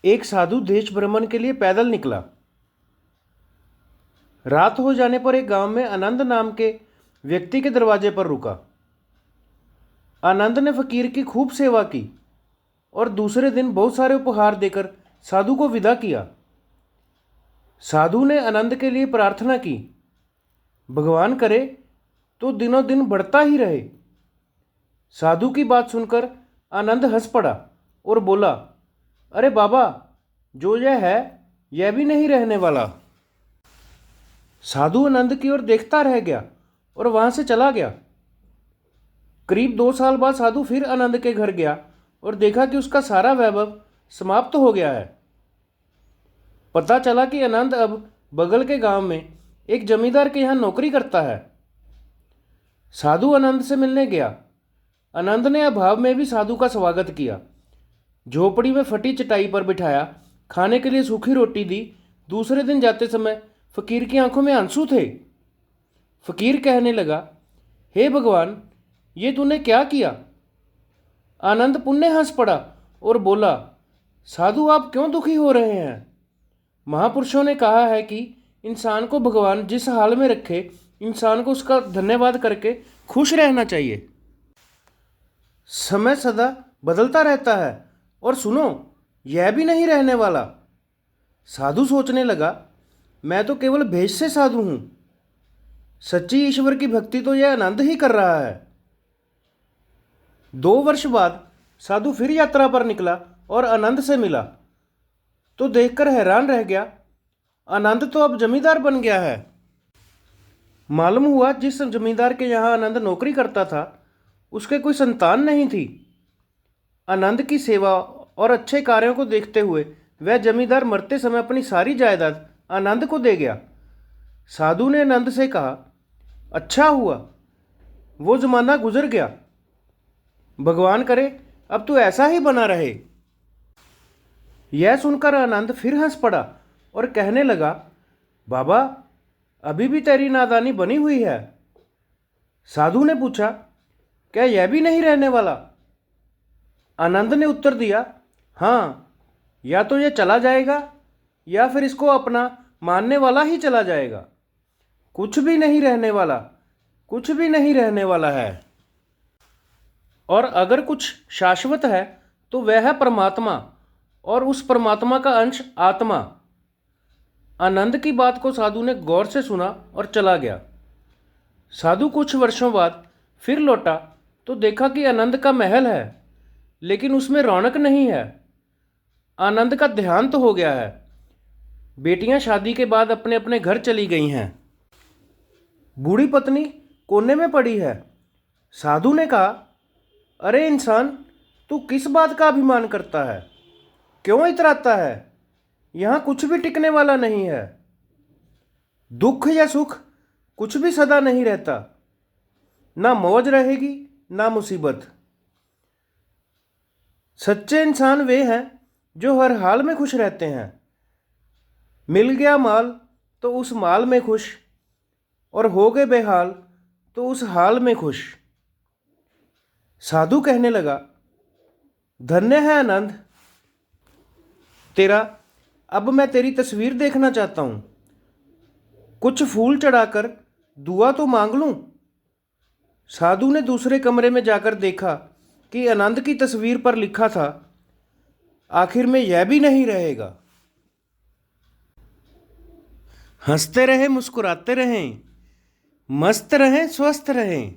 एक साधु देश भ्रमण के लिए पैदल निकला। रात हो जाने पर एक गांव में आनंद नाम के व्यक्ति के दरवाजे पर रुका। आनंद ने फकीर की खूब सेवा की और दूसरे दिन बहुत सारे उपहार देकर साधु को विदा किया। साधु ने आनंद के लिए प्रार्थना की, भगवान करे तो दिनों दिन बढ़ता ही रहे। साधु की बात सुनकर आनंद हंस पड़ा और बोला, अरे बाबा, जो यह है यह भी नहीं रहने वाला। साधु आनंद की ओर देखता रह गया और वहां से चला गया। करीब 2 साल बाद साधु फिर आनंद के घर गया और देखा कि उसका सारा वैभव समाप्त हो गया है। पता चला कि आनंद अब बगल के गांव में एक जमींदार के यहाँ नौकरी करता है। साधु आनंद से मिलने गया। आनंद ने अभाव में भी साधु का स्वागत किया। झोपड़ी में फटी चटाई पर बिठाया, खाने के लिए सूखी रोटी दी। दूसरे दिन जाते समय फकीर की आंखों में आंसू थे। फकीर कहने लगा, हे भगवान, ये तूने क्या किया? आनंद पुण्य हंस पड़ा और बोला, साधु आप क्यों दुखी हो रहे हैं? महापुरुषों ने कहा है कि इंसान को भगवान जिस हाल में रखे, इंसान को उसका धन्यवाद करके खुश रहना चाहिए। समय सदा बदलता रहता है और सुनो, यह भी नहीं रहने वाला। साधु सोचने लगा, मैं तो केवल भेष से साधु हूं। सच्ची ईश्वर की भक्ति तो यह आनंद ही कर रहा है। 2 वर्ष बाद साधु फिर यात्रा पर निकला और आनंद से मिला तो देखकर हैरान रह गया। आनंद तो अब जमींदार बन गया है। मालूम हुआ जिस जमींदार के यहाँ आनंद नौकरी करता था उसके कोई संतान नहीं थी। आनंद की सेवा और अच्छे कार्यों को देखते हुए वह जमींदार मरते समय अपनी सारी जायदाद आनंद को दे गया। साधु ने आनंद से कहा, अच्छा हुआ, वो जमाना गुजर गया। भगवान करे अब तू ऐसा ही बना रहे। यह सुनकर आनंद फिर हंस पड़ा और कहने लगा, बाबा, अभी भी तेरी नादानी बनी हुई है। साधु ने पूछा, क्या यह भी नहीं रहने वाला? आनंद ने उत्तर दिया, हाँ, या तो यह चला जाएगा या फिर इसको अपना मानने वाला ही चला जाएगा। कुछ भी नहीं रहने वाला, कुछ भी नहीं रहने वाला है। और अगर कुछ शाश्वत है तो वह है परमात्मा और उस परमात्मा का अंश आत्मा। आनंद की बात को साधु ने गौर से सुना और चला गया। साधु कुछ वर्षों बाद फिर लौटा तो देखा कि आनंद का महल है, लेकिन उसमें रौनक नहीं है। आनंद का देहांत हो गया है। बेटियां शादी के बाद अपने अपने घर चली गई हैं। बूढ़ी पत्नी कोने में पड़ी है। साधु ने कहा, अरे इंसान, तू किस बात का अभिमान करता है? क्यों इतराता है? यहाँ कुछ भी टिकने वाला नहीं है। दुख या सुख कुछ भी सदा नहीं रहता। ना मौज रहेगी ना मुसीबत। सच्चे इंसान वे हैं जो हर हाल में खुश रहते हैं। मिल गया माल तो उस माल में खुश, और हो गए बेहाल तो उस हाल में खुश। साधु कहने लगा, धन्य है आनंद तेरा। अब मैं तेरी तस्वीर देखना चाहता हूं। कुछ फूल चढ़ाकर दुआ तो मांग लूं। साधु ने दूसरे कमरे में जाकर देखा कि आनंद की तस्वीर पर लिखा था, आखिर में यह भी नहीं रहेगा। हंसते रहें, मुस्कुराते रहें, मस्त रहें, स्वस्थ रहें।